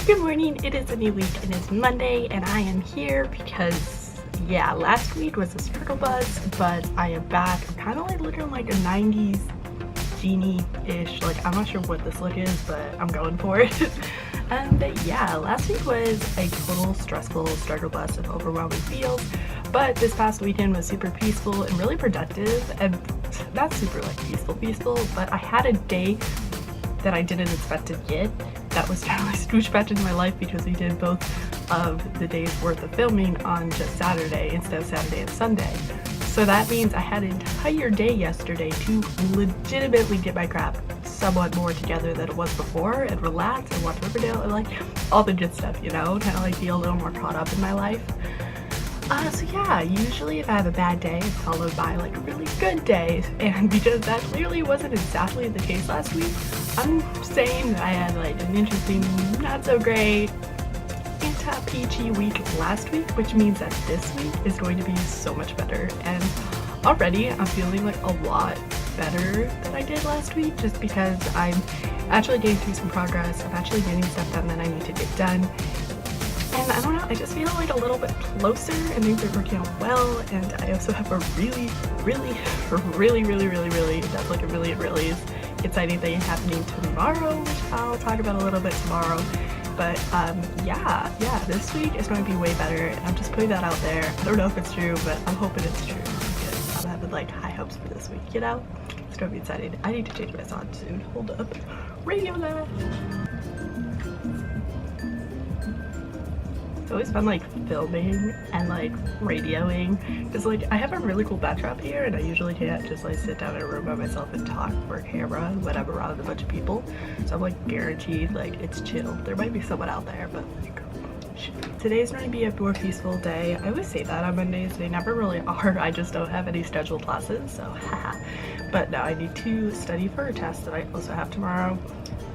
Good morning, it is a new week and it's Monday and I am here because, yeah, last week was a struggle bus, but I am back. I'm kind of like looking like a 90s genie-ish. Like, I'm not sure what this look is, but I'm going for it. But yeah, last week was a total stressful struggle bus of overwhelming feels, but this past weekend was super peaceful and really productive, and not super like peaceful, but I had a day that I didn't expect to get that was totally scooch back into my life because we did both of the days worth of filming on just Saturday instead of Saturday and Sunday. So that means I had an entire day yesterday to legitimately get my crap somewhat more together than it was before and relax and watch Riverdale and like all the good stuff, you know, kind of like be a little more caught up in my life. So yeah, usually if I have a bad day, it's followed by like a really good day, and because that clearly wasn't exactly the case last week, I'm saying that I had like an interesting, not so great, peachy week last week, which means that this week is going to be so much better, and already I'm feeling like a lot better than I did last week just because I'm actually getting through some progress. I'm actually getting stuff done that I need to get done. And I don't know, I just feel like a little bit closer and things are working out well, and I also have a really that's like a really exciting thing happening tomorrow, which I'll talk about a little bit tomorrow. But yeah, this week is going to be way better, and I'm just putting that out there. I don't know if it's true, but I'm hoping it's true because I'm having like high hopes for this week, you know? It's going to be exciting. I need to change my song soon. Hold up. Radio left. It's always fun like filming and like radioing because like I have a really cool backdrop here and I usually can't just like sit down in a room by myself and talk for a camera when I'm around a bunch of people, so I'm like guaranteed like it's chill. There might be someone out there, but like today's going to be a more peaceful day. I always say that on Mondays, they never really are. I just don't have any scheduled classes, so haha. But no, I need to study for a test that I also have tomorrow.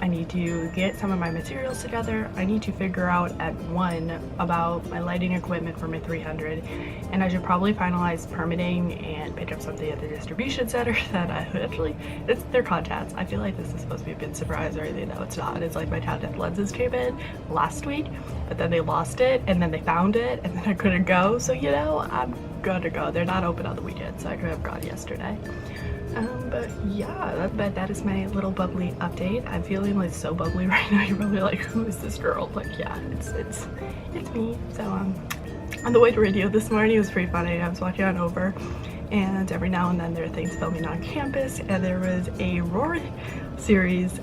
I need to get some of my materials together. I need to figure out at 1 about my lighting equipment for my 300, and I should probably finalize permitting and pick up something at the distribution center that I actually, it's their contacts. I feel like this is supposed to be a big surprise or anything. No, it's not. It's like my contact lenses came in last week, but then they lost it and then they found it and then I couldn't go. So, you know, I'm gonna go. They're not open on the weekend, so I could have gone yesterday. But yeah, that is my little bubbly update. I'm feeling like so bubbly right now. You're probably like, who is this girl? Like, yeah, it's me. So on the way to radio this morning, it was pretty funny. I was walking on over, and every now and then there are things filming on campus, and there was a Roar series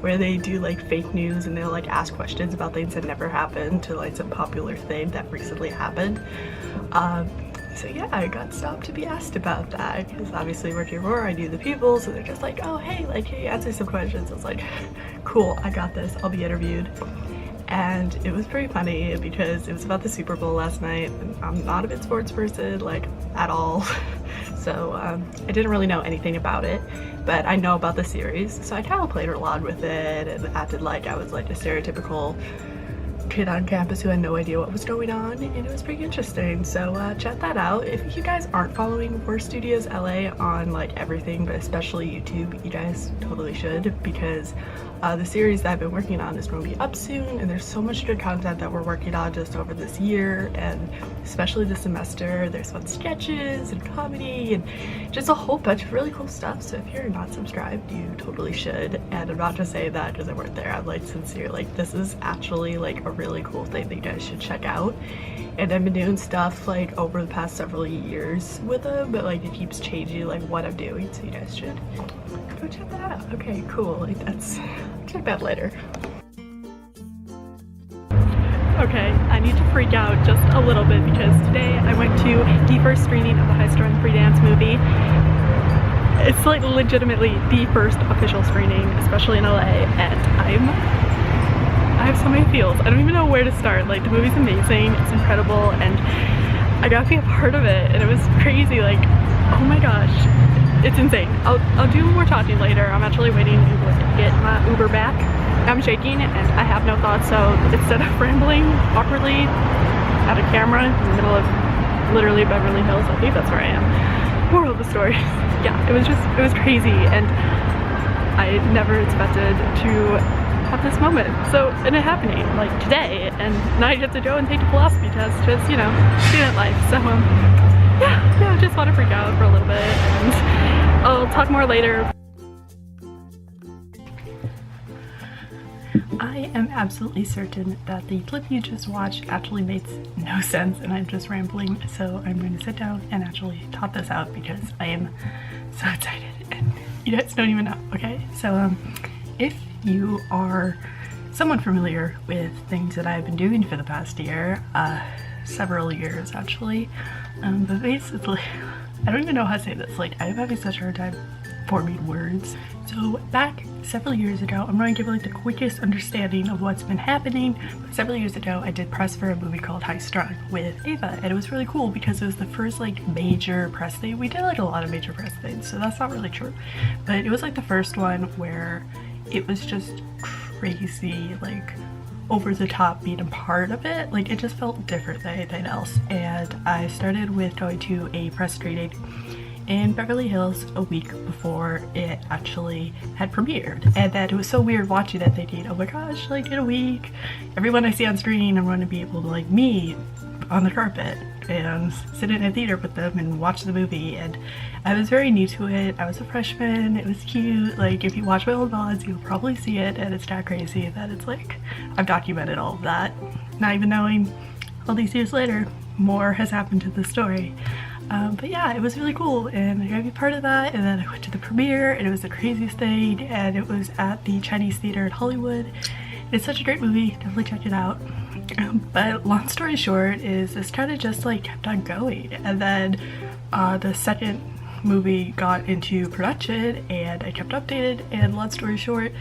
where they do like fake news and they'll like ask questions about things that never happened to like some popular thing that recently happened. So yeah, I got stopped to be asked about that because obviously working at Roar, I knew the people, so they're just like, oh hey, like hey, answer some questions. I was like, cool, I got this, I'll be interviewed. And it was pretty funny because it was about the Super Bowl last night, and I'm not a big sports person, like at all. So I didn't really know anything about it, but I know about the series, so I kind of played along with it and acted like I was like a stereotypical kid on campus who had no idea what was going on, and it was pretty interesting. So check that out. If you guys aren't following Roar Studios LA on like everything, but especially YouTube, you guys totally should, because the series that I've been working on is going to be up soon, and there's so much good content that we're working on just over this year, and especially this semester. There's fun sketches and comedy and just a whole bunch of really cool stuff. So if you're not subscribed, you totally should. And I'm not just saying that because I work there. I'm like sincere, like this is actually like a really cool thing that you guys should check out. And I've been doing stuff like over the past several years with them, but like it keeps changing like what I'm doing, so you guys should go check that out. Okay, cool. Like that's, check that later. Okay, I need to freak out just a little bit because today I went to the first screening of the High Strung Free Dance movie. It's like legitimately the first official screening, especially in LA, and I have so many feels. I don't even know where to start. Like the movie's amazing, it's incredible, and I got to be a part of it, and it was crazy. Like, oh my gosh, it's insane. I'll do more talking later. I'm actually waiting to get my Uber back. I'm shaking and I have no thoughts, so instead of rambling awkwardly at a camera in the middle of literally Beverly Hills, I think that's where I am. Moral of the story, yeah, it was crazy, and I never expected to have this moment. So, and it happening like today, and now I get to go and take a philosophy test, just, you know, student life. So yeah, just want to freak out for a little bit, and I'll talk more later. I am absolutely certain that the clip you just watched actually makes no sense and I'm just rambling, so I'm going to sit down and actually talk this out because I am so excited and you guys don't even know, okay? So if you are somewhat familiar with things that I've been doing for the past year, several years actually, but basically, I don't even know how to say this, like I'm having such a hard time forming words. So back several years ago, I'm going to give like the quickest understanding of what's been happening. Several years ago, I did press for a movie called High Strung with Ava, and it was really cool because it was the first like major press thing. We did like a lot of major press things, so that's not really true, but it was like the first one where it was just crazy, like over the top being a part of it. Like it just felt different than anything else. And I started with going to a press screening in Beverly Hills a week before it actually had premiered, and that it was so weird watching that, thinking, oh my gosh, like in a week everyone I see on screen I'm going to be able to like meet on the carpet and sit in a theater with them and watch the movie. And I was very new to it. I was a freshman. It was cute. Like if you watch my old VODs you'll probably see it, and it's that crazy that it's like I've documented all of that, not even knowing all these years later more has happened to the story. But yeah, it was really cool and I got to be part of that. And then I went to the premiere and it was the craziest thing, and it was at the Chinese Theater in Hollywood. It's such a great movie, definitely check it out. But long story short is this kind of just like kept on going, and then the second movie got into production and I kept updated, and long story short,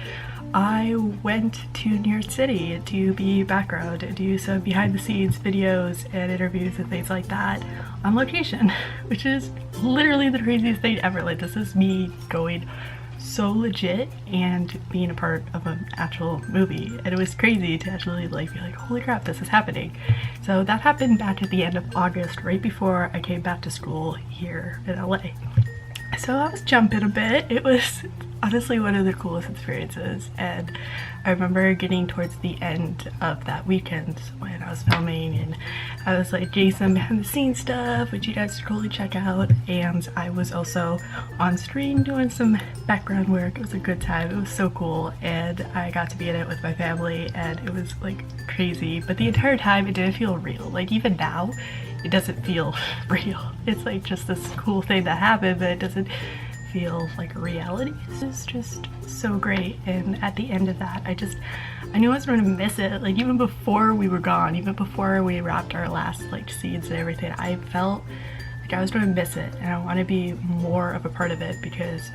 I went to New York City to be background and do some behind the scenes videos and interviews and things like that on location, which is literally the craziest thing ever. Like this is me going so legit and being a part of an actual movie, and it was crazy to actually like be like, holy crap, this is happening. So that happened back at the end of August, right before I came back to school here in LA. So I was jumping a bit. It was honestly one of the coolest experiences, and I remember getting towards the end of that weekend when I was filming and I was like getting some behind the scenes stuff which you guys should totally check out, and I was also on screen doing some background work. It was a good time. It was so cool, and I got to be in it with my family and it was like crazy, but the entire time it didn't feel real. Like even now it doesn't feel real. It's like just this cool thing that happened, but it doesn't feel like a reality. It's just so great. And at the end of that, I knew I was going to miss it. Like even before we were gone, even before we wrapped our last like scenes and everything, I felt like I was going to miss it, and I want to be more of a part of it because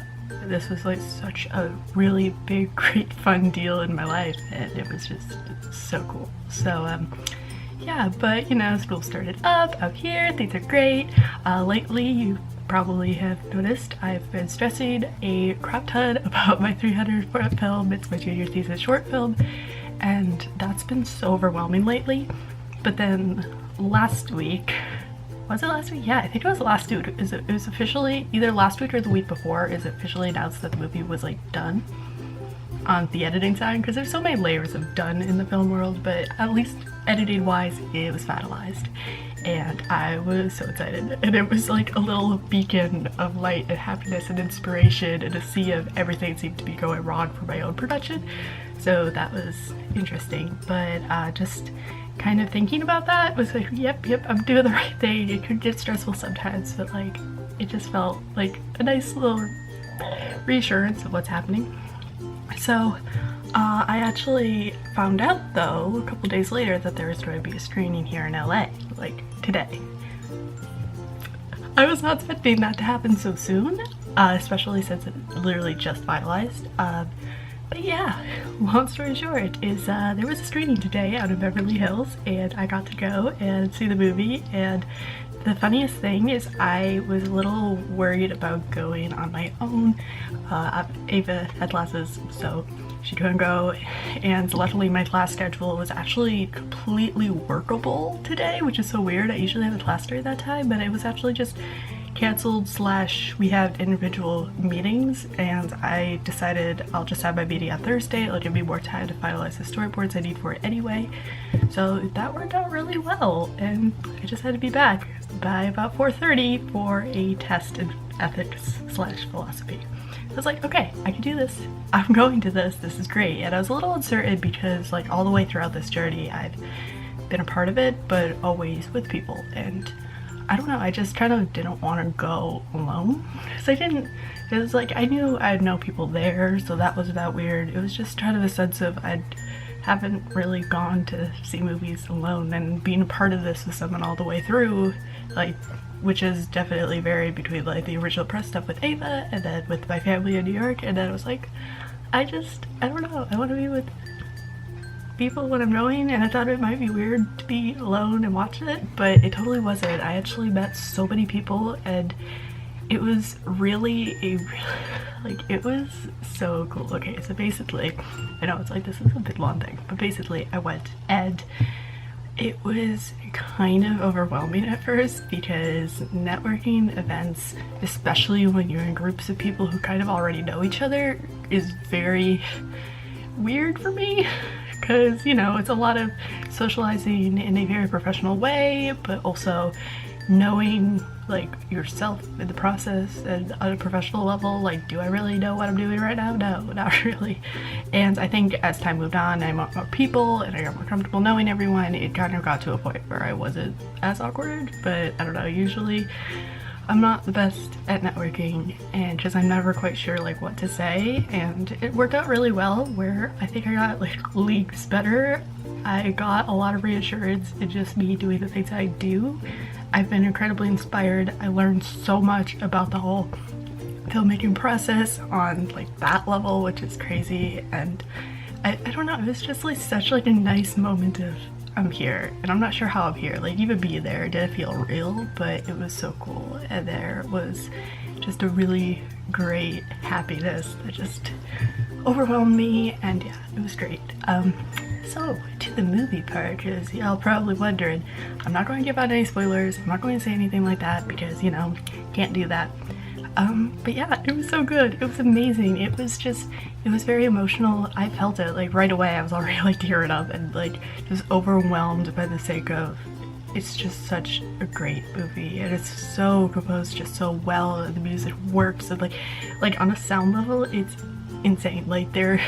this was like such a really big, great, fun deal in my life, and it was just so cool. So yeah, but you know, school started up here, things are great. Lately, you probably have noticed I've been stressing a crap ton about my 300-foot film. It's my junior thesis short film, and that's been so overwhelming lately. But then last week, was it last week? Yeah, I think it was last week. It was officially either last week or the week before is officially announced that the movie was like done on the editing side, because there's so many layers of done in the film world, but at least editing wise it was finalized. And I was so excited, and it was like a little beacon of light and happiness and inspiration in a sea of everything seemed to be going wrong for my own production. So that was interesting, but just kind of thinking about that was like, yep, I'm doing the right thing. It could get stressful sometimes, but like it just felt like a nice little reassurance of what's happening. So I actually found out though a couple days later that there was going to be a screening here in LA, like today. I was not expecting that to happen so soon, especially since it literally just finalized. But yeah, long story short is there was a screening today out of Beverly Hills, and I got to go and see the movie. And the funniest thing is I was a little worried about going on my own. Ava had classes, so she couldn't go, and luckily my class schedule was actually completely workable today, which is so weird. I usually have a class during that time, but it was actually just canceled / we have individual meetings, and I decided I'll just have my meeting on Thursday. It'll give me more time to finalize the storyboards I need for it anyway. So that worked out really well, and I just had to be back by about 4:30 for a test in ethics / philosophy. I was like, okay, I can do this. I'm going to this. This is great. And I was a little uncertain because like all the way throughout this journey, I've been a part of it, but always with people. And I don't know, I just kind of didn't want to go alone. It was like, I knew I'd know people there, so that wasn't that weird. It was just kind of a sense of I haven't really gone to see movies alone, and being a part of this with someone all the way through, like, which is definitely varied between like the original press stuff with Ava and then with my family in New York, and then I was like, I don't know, I want to be with people when I'm going, and I thought it might be weird to be alone and watch it, but it totally wasn't. I actually met so many people, and it was really it was so cool. Okay, so basically, I know it's like this is a big long thing, but basically I went, and it was kind of overwhelming at first because networking events, especially when you're in groups of people who kind of already know each other, is very weird for me. Because, you know, it's a lot of socializing in a very professional way, but also knowing like yourself in the process, and on a professional level, like, do I really know what I'm doing right now? No, not really. And I think as time moved on, I met more people and I got more comfortable knowing everyone. It kind of got to a point where I wasn't as awkward, but I don't know, usually I'm not the best at networking, and because I'm never quite sure like what to say, and it worked out really well where I think I got like leagues better. I got a lot of reassurance in just me doing the things I do. I've been incredibly inspired. I learned so much about the whole filmmaking process on like that level, which is crazy, and I don't know, it was just like such like a nice moment of I'm here, and I'm not sure how I'm here. Like, even being there didn't feel real, but it was so cool, and there was just a really great happiness that just overwhelmed me, and yeah, it was great. So to the movie part, because y'all probably wondering, I'm not going to give out any spoilers, I'm not going to say anything like that because, you know, can't do that. But yeah, it was so good. It was amazing. It was very emotional. I felt it like right away. I was already like tearing up and like just overwhelmed by the sake of, it's just such a great movie, and it's so composed just so well, and the music works, and like on a sound level, it's insane. Like they're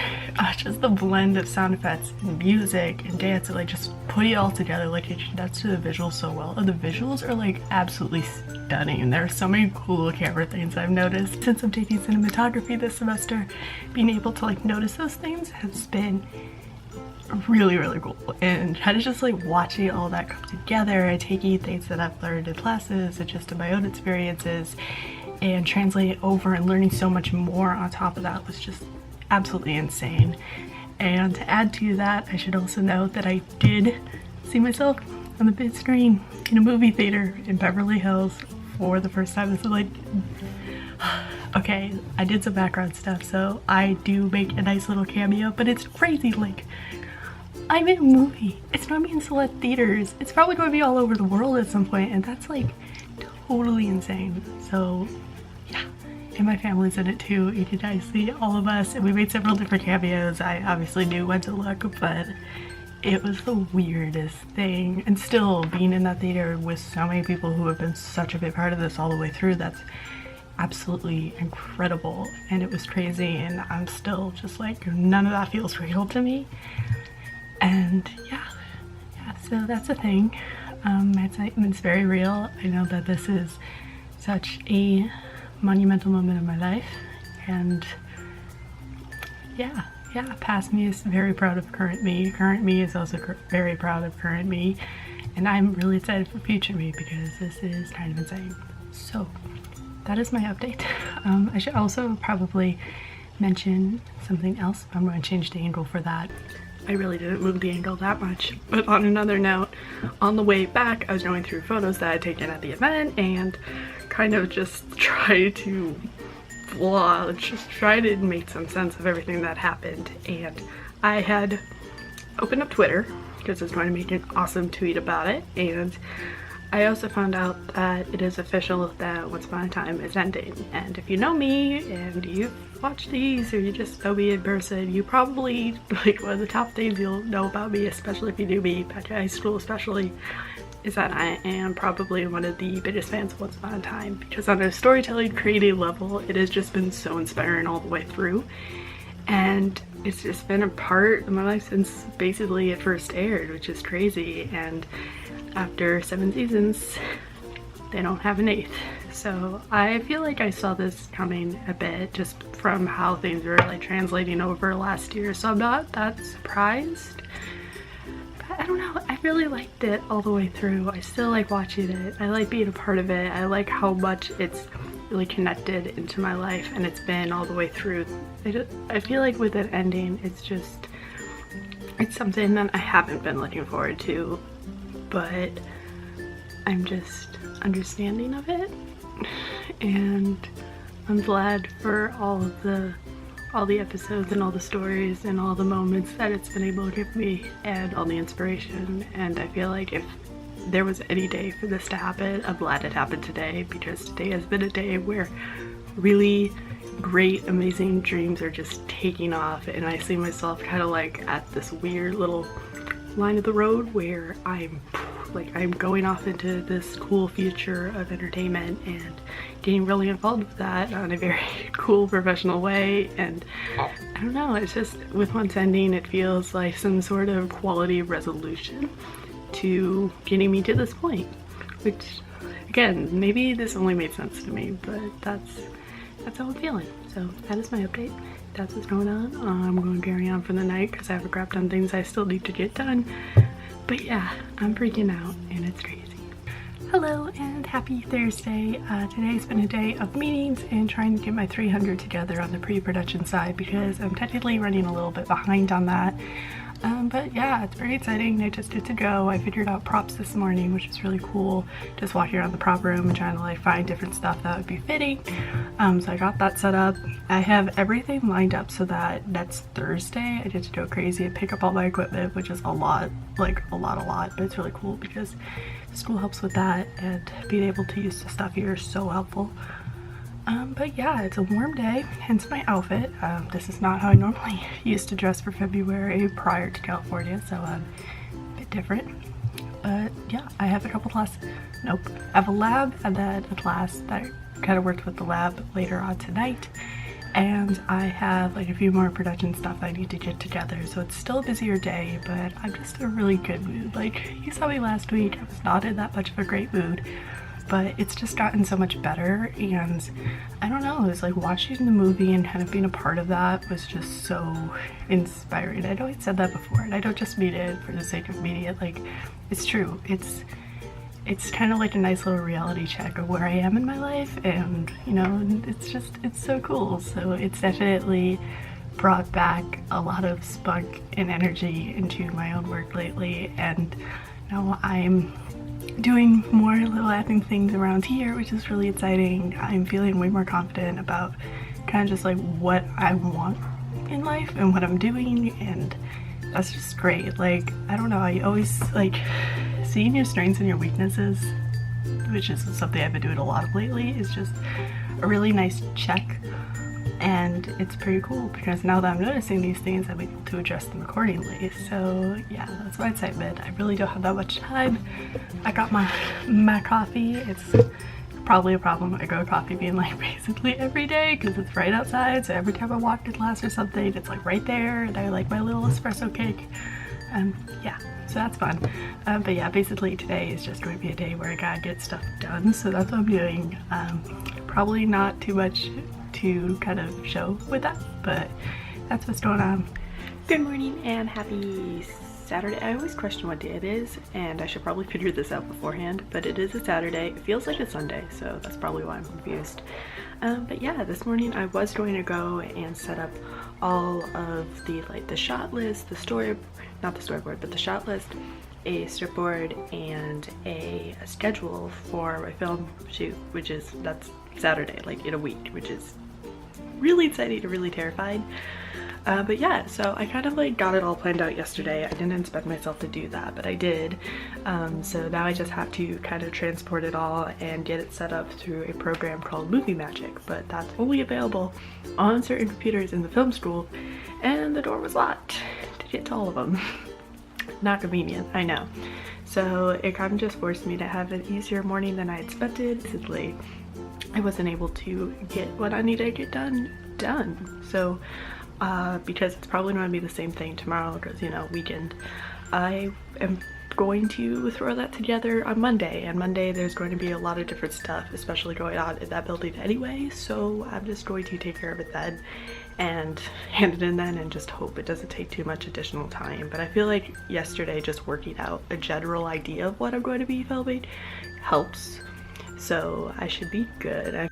just the blend of sound effects and music and dance, and like just put it all together, like it connects to the visuals so well, and the visuals are like absolutely stunning. There are so many cool camera things I've noticed since I'm taking cinematography this semester. Being able to like notice those things has been really, really cool, and kind of just like watching all that come together and taking things that I've learned in classes and just in my own experiences and translate it over and learning so much more on top of that was just absolutely insane. And to add to that, I should also note that I did see myself on the big screen in a movie theater in Beverly Hills for the first time. This is like, okay, I did some background stuff, so I do make a nice little cameo, but it's crazy. Like, I'm in a movie. It's not being sold at theaters. It's probably going to be all over the world at some point, and that's like totally insane. So yeah, and my family's in it too. You can guys see all of us, and we made several different cameos. I obviously knew when to look, but it was the weirdest thing. And still being in that theater with so many people who have been such a big part of this all the way through, that's absolutely incredible. And it was crazy, and I'm still just like, none of that feels real to me. And yeah, so that's a thing. It's very real. I know that this is such a monumental moment in my life, and yeah, past me is very proud of current me. Current me is also very proud of current me, and I'm really excited for future me because this is kind of insane. So that is my update. I should also probably mention something else. I'm going to change the angle for that. I really didn't move the angle that much. But on another note, on the way back, I was going through photos that I had taken at the event and kind of just tried to vlog, just try to make some sense of everything that happened. And I had opened up Twitter because I was going to make an awesome tweet about it, and I also found out that it is official that Once Upon a Time is ending, and if you know me and you've watched these or you just know me in person, you probably, like, one of the top things you'll know about me, especially if you knew me back in high school especially, is that I am probably one of the biggest fans of Once Upon a Time, because on a storytelling creative level it has just been so inspiring all the way through, and it's just been a part of my life since basically it first aired, which is crazy. And after 7 seasons, they don't have an 8th. So I feel like I saw this coming a bit just from how things were like translating over last year, so I'm not that surprised. But I don't know, I really liked it all the way through. I still like watching it. I like being a part of it. I like how much it's really connected into my life, and it's been all the way through. I feel like with it ending, it's something that I haven't been looking forward to, but I'm just understanding of it, and I'm glad for all the episodes and all the stories and all the moments that it's been able to give me, and all the inspiration. And I feel like if there was any day for this to happen, I'm glad it happened today, because today has been a day where really great, amazing dreams are just taking off, and I see myself kind of like at this weird little line of the road where I'm going off into this cool future of entertainment and getting really involved with that on a very cool professional way. And I don't know, it's just with Once ending, it feels like some sort of quality resolution to getting me to this point, which again, maybe this only made sense to me, but that's how I'm feeling. So that is my update. That's what's going on. I'm going to carry on for the night because I have a crap ton of things I still need to get done. But yeah, I'm freaking out and it's crazy. Hello and happy Thursday. Today's been a day of meetings and trying to get my 300 together on the pre-production side, because I'm technically running a little bit behind on that. But yeah, it's pretty exciting. I just did to go. I figured out props this morning, which is really cool. Just walking around the prop room and trying to like find different stuff that would be fitting. So I got that set up. I have everything lined up so that next Thursday I get to go crazy and pick up all my equipment, which is a lot, like a lot, but it's really cool because school helps with that, and being able to use the stuff here is so helpful. But yeah, it's a warm day, hence my outfit. This is not how I normally used to dress for February prior to California, so a bit different. But yeah, I have a couple classes. Nope. I have a lab and then a class that kind of worked with the lab later on tonight. And I have like a few more production stuff I need to get together, so it's still a busier day, but I'm just in a really good mood. Like, you saw me last week, I was not in that much of a great mood. But it's just gotten so much better, and I don't know, it was like watching the movie and kind of being a part of that was just so inspiring. I know I said that before, and I don't just mean it for the sake of media, like, it's true. It's kind of like a nice little reality check of where I am in my life, and you know, it's so cool. So it's definitely brought back a lot of spunk and energy into my own work lately, and now I'm doing more little admin things around here, which is really exciting. I'm feeling way more confident about kind of just like what I want in life and what I'm doing, and that's just great. Like, I don't know, I always like seeing your strengths and your weaknesses, which is something I've been doing a lot of lately, is just a really nice check. And it's pretty cool because now that I'm noticing these things, I'm able to address them accordingly. So yeah, that's my excitement. I really don't have that much time. I got my coffee. It's probably a problem. I go coffee being like basically every day because it's right outside. So every time I walk to class or something, it's like right there. And I like my little espresso cake. Yeah, so that's fun. But yeah, basically today is just going to be a day where I gotta get stuff done. So that's what I'm doing. Probably not too much to kind of show with that, but that's what's going on. Good morning and happy Saturday. I always question what day it is, and I should probably figure this out beforehand, but it is a Saturday. It feels like a Sunday, so that's probably why I'm confused. But yeah, this morning I was going to go and set up all of the shot list, the shot list, a strip board, and a schedule for my film shoot, that's Saturday, like in a week, which is really exciting and really terrified. But yeah, so I kind of like got it all planned out yesterday. I didn't expect myself to do that, but I did. So now I just have to kind of transport it all and get it set up through a program called Movie Magic, but that's only available on certain computers in the film school, and the door was locked to get to all of them. Not convenient, I know. So it kind of just forced me to have an easier morning than I expected. Basically, I wasn't able to get what I needed to get done. So because it's probably going to be the same thing tomorrow because, you know, weekend, I am going to throw that together on Monday, and Monday there's going to be a lot of different stuff, especially going on in that building anyway, so I'm just going to take care of it then and hand it in then and just hope it doesn't take too much additional time. But I feel like yesterday just working out a general idea of what I'm going to be filming helps, so I should be good.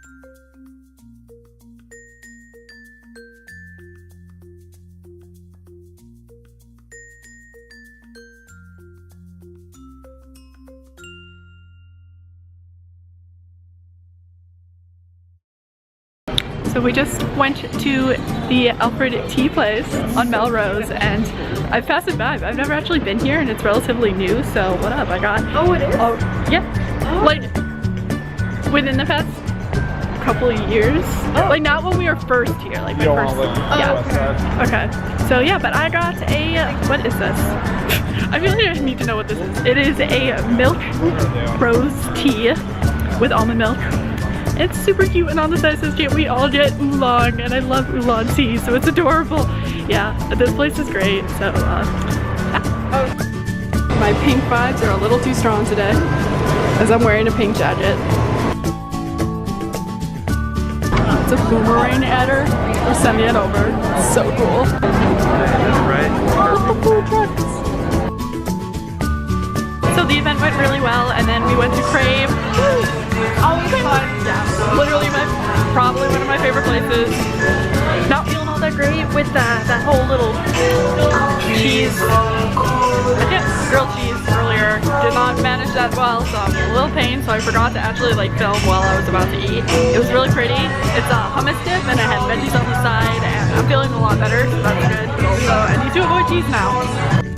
So we just went to the Alfred Tea place on Melrose, and I've passed it by. I've never actually been here, and it's relatively new, so what up? I got... Oh, it is? Oh, yeah. Oh. Like, within the past couple of years. Oh. Like, not when we were first here, like my first... Yeah. Okay. So yeah, but I got a... What is this? I feel like I need to know what this is. It is a milk rose tea with almond milk. It's super cute, and on the side says can't we all get oolong, and I love oolong tea, so it's adorable. Yeah, this place is great, so my pink vibes are a little too strong today as I'm wearing a pink jacket. It's a boomerang adder. We're sending it over. It's so cool. Right. Cool trucks. So the event went really well, and then we went to Crave. Always fun. Yeah, literally probably one of my favorite places. Not feeling all that great with that whole little cheese. I did grilled cheese earlier. Did not manage that well, so I'm a little pain. So I forgot to actually like film while I was about to eat. It was really pretty. It's a hummus dip, and it had veggies on the side, and I'm feeling a lot better, so that's good. So I need to avoid cheese now.